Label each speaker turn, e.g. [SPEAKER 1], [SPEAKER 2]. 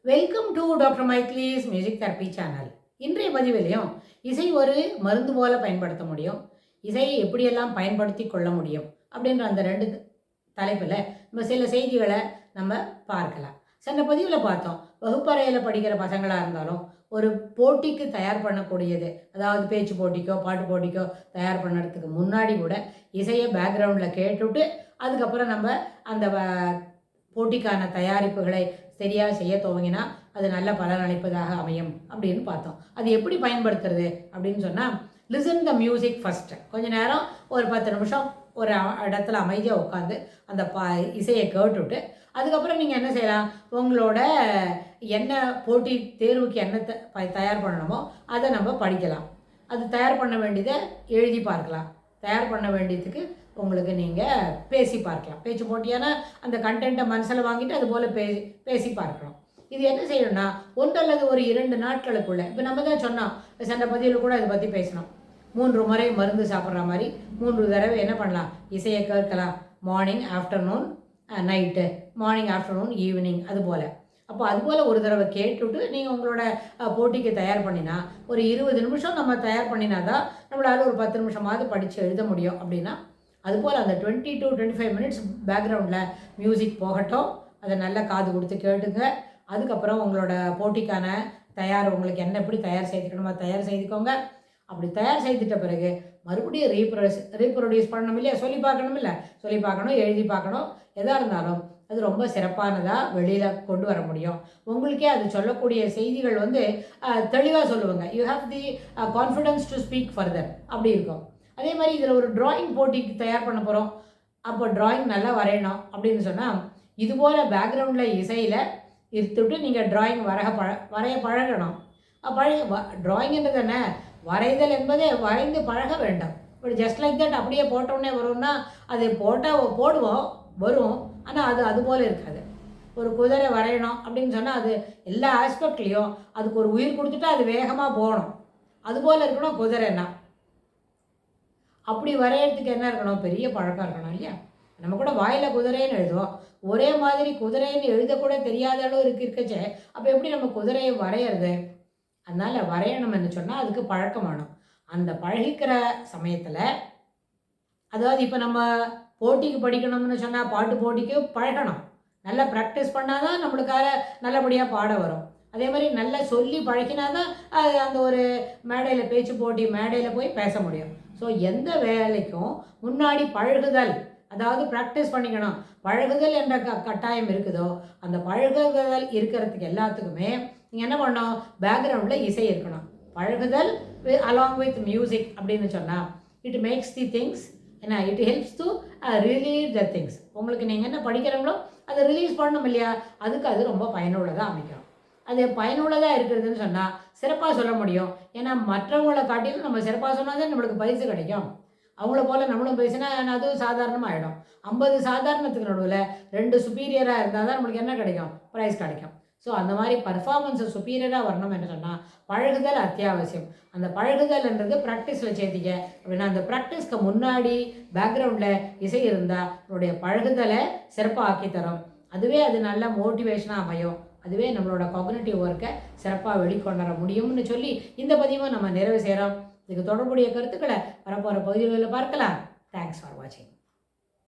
[SPEAKER 1] Welcome to doctor Maithili's music therapy channel. இன்றைய பதிவிலையும் இசை ஒரு மருந்து போல பயன்படுத்த முடியும், இசையை எப்படியெல்லாம் பயன்படுத்தி கொள்ள முடியும் அப்படின்ற அந்த ரெண்டு தலைப்பில் நம்ம சில செய்திகளை நம்ம பார்க்கலாம். சென்ற பதிவில் பார்த்தோம், வகுப்பறையில் படிக்கிற பசங்களாக இருந்தாலும் ஒரு போட்டிக்கு தயார் பண்ணக்கூடியது, அதாவது பேச்சு போட்டிக்கோ பாட்டு போட்டிக்கோ தயார் பண்ணுறதுக்கு முன்னாடி கூட இசையை பேக்ரவுண்டில் கேட்டுவிட்டு அதுக்கப்புறம் நம்ம அந்த போட்டிக்கான தயாரிப்புகளை சரியாக செய்ய துவங்கினா அது நல்ல பலன் அளிப்பதாக அமையும் அப்படின்னு பார்த்தோம். அது எப்படி பயன்படுத்துறது அப்படின்னு சொன்னால், லிசன் த மியூசிக் ஃபஸ்ட்டு. கொஞ்சம் நேரம் ஒரு 10 நிமிஷம் ஒரு இடத்துல அமைதியாக உட்காந்து அந்த இசையை கேட்டுவிட்டு அதுக்கப்புறம் நீங்கள் என்ன செய்யலாம், உங்களோட என்ன போட்டி தேர்வுக்கு என்ன தயார் பண்ணணுமோ அதை நம்ம படிக்கலாம். அது தயார் பண்ண வேண்டியதை எழுதி பார்க்கலாம், தயார் பண்ண வேண்டியதுக்கு உங்களுக்கு நீங்கள் பேசி பார்க்கலாம். பேச்சு போட்டியான அந்த கண்டென்ட்டை மனசில் வாங்கிட்டு அது போல் பேசி பார்க்கலாம். இது என்ன செய்யணும்னா, ஒன்று அல்லது ஒரு 2 நாட்களுக்குள்ளே, இப்போ நம்ம தான் சொன்னோம் சென்ற பதிவில் கூட இதை பற்றி பேசணும், 3 முறை மருந்து சாப்பிட்ற மாதிரி 3 தடவை என்ன பண்ணலாம், இசையை கேட்கலாம். Morning, afternoon, night, morning, afternoon, evening, அதுபோல். அப்போ அதுபோல் ஒரு தடவை கேட்டுவிட்டு நீங்கள் உங்களோட போட்டிக்கு தயார் பண்ணினா ஒரு 20 நிமிஷம் நம்ம தயார் பண்ணினா தான் நம்மளால் ஒரு 10 நிமிஷமாவது படித்து எழுத முடியும். அப்படின்னா அதுபோல் அந்த 20 to 25 மினிட்ஸ் பேக்ரவுண்டில் மியூசிக் போகட்டும், அதை நல்லா காது கொடுத்து கேட்டுங்க. அதுக்கப்புறம் உங்களோட போட்டிக்கான உங்களுக்கு என்ன எப்படி தயார் செய்துக்கணுமோ தயார் செய்துக்கோங்க. அப்படி தயார் செய்துட்ட பிறகு மறுபடியும் ரீப்ரொடியூஸ் பண்ணணும் இல்லையா, சொல்லி பார்க்கணும், எழுதி பார்க்கணும். எதாக இருந்தாலும் அது ரொம்ப சிறப்பானதாக வெளியில் கொண்டு வர முடியும். உங்களுக்கே அது சொல்லக்கூடிய செய்திகள் தெளிவாக சொல்லுவாங்க. You have the confidence to speak further, அப்படி இருக்கும். அதே மாதிரி இதில் ஒரு ட்ராயிங் போட்டிக்கு தயார் பண்ண போகிறோம், அப்போ ட்ராயிங் நல்லா வரையணும் அப்படின்னு சொன்னால் இதுபோல் பேக்ரவுண்டில் இசையில் இருத்துவிட்டு நீங்கள் ட்ராயிங் வரைய பழகணும். ட்ராயிங்ன்றது என்ன, வரைதல் என்பதே வரைந்து பழக வேண்டும். இப்போ ஜஸ்ட் லைக் தட் அப்படியே போட்டோடனே வரும்னா அது போடுவோம் வரும், ஆனால் அது போல் இருக்காது. ஒரு குதிரை வரையணும் அப்படின்னு சொன்னால் அது எல்லா ஆஸ்பெக்ட்லேயும் அதுக்கு ஒரு உயிர் கொடுத்துட்டு அது வேகமாக போகணும். அதுபோல் இருக்கணும் குதிரைன்னா. அப்படி வரைகிறதுக்கு என்ன இருக்கணும், பெரிய பழக்கம் இருக்கணும் இல்லையா. நம்ம கூட வாயில் குதிரைன்னு எழுதுவோம், ஒரே மாதிரி குதிரைன்னு எழுதக்கூட தெரியாத அளவு இருக்கச்சே அப்போ எப்படி நம்ம குதிரையை வரைகிறது. அதனால் வரையணும்னு சொன்னால் அதுக்கு பழக்கம் வேணும். அந்த பழகிக்கிற சமயத்தில், அதாவது இப்போ நம்ம போட்டிக்கு படிக்கணும்னு சொன்னால் பாட்டு போட்டிக்கு பழகணும், நல்லா ப்ராக்டிஸ் பண்ணால் தான் நம்மளுக்காக நல்லபடியாக பாட வரும். அதே மாதிரி நல்லா சொல்லி பழகினா தான் அந்த ஒரு மேடையில் பேச்சு போட்டி மேடையில் போய் பேச முடியும். ஸோ எந்த வேலைக்கும் முன்னாடி பழகுதல், அதாவது ப்ராக்டிஸ் பண்ணிக்கணும். பழகுதல் என்ற கட்டாயம் இருக்குதோ அந்த பழகுதல் இருக்கிறதுக்கு எல்லாத்துக்குமே நீங்கள் என்ன பண்ணணும், பேக்ரவுண்டில் இசை இருக்கணும். பழகுதல் அலாங் வித் மியூசிக் அப்படின்னு சொன்னால் இட் மேக்ஸ் தி திங்ஸ் என்ன, it helps to relieve the things. உங்களுக்கு நீங்கள் என்ன படிக்கிறீங்களோ அதை ரிலீஸ் பண்ணணும் இல்லையா, அதுக்கு அது ரொம்ப பயனுள்ளதாக அமைக்கும். அது பயனுள்ளதாக இருக்கிறதுன்னு சொன்னால் சிறப்பாக சொல்ல முடியும். ஏன்னா மற்றவங்கள காட்டிலும் நம்ம சிறப்பாக சொன்னால் தான் நம்மளுக்கு பரிசு கிடைக்கும். அவங்கள போல் நம்மளும் பேசினா அதுவும் சாதாரணமாக ஆகிடும். 50 சாதாரணத்துக்கு நடுவில் 2 சுப்பீரியராக இருந்தால் தான் நம்மளுக்கு என்ன கிடைக்கும், ப்ரைஸ் கிடைக்கும். ஸோ அந்த மாதிரி பர்ஃபார்மன்ஸை சுப்பீரியராக வரணும் என்று சொன்னால் பழகுதல் அத்தியாவசியம். அந்த பழகுதல்ன்றது ப்ராக்டிஸில் சேர்த்திக்க அப்படின்னா அந்த ப்ராக்டிஸ்க்கு முன்னாடி பேக்ரவுண்டில் இசை இருந்தால் நம்மளுடைய பழகுதலை சிறப்பாக ஆக்கி தரும். அதுவே அது நல்ல மோட்டிவேஷனாக அமையும். அதுவே நம்மளோட காக்னிட்டிவ் ஒர்க்கை சிறப்பாக வெளிக்கொண்டு வர முடியும்னு சொல்லி இந்த பதிவை நம்ம நிறைவு செய்கிறோம். இதுக்கு தொடர்புடைய கருத்துக்களை வரப்போகிற பகுதிகளில் பார்க்கலாம். தேங்க்ஸ் ஃபார் வாட்சிங்.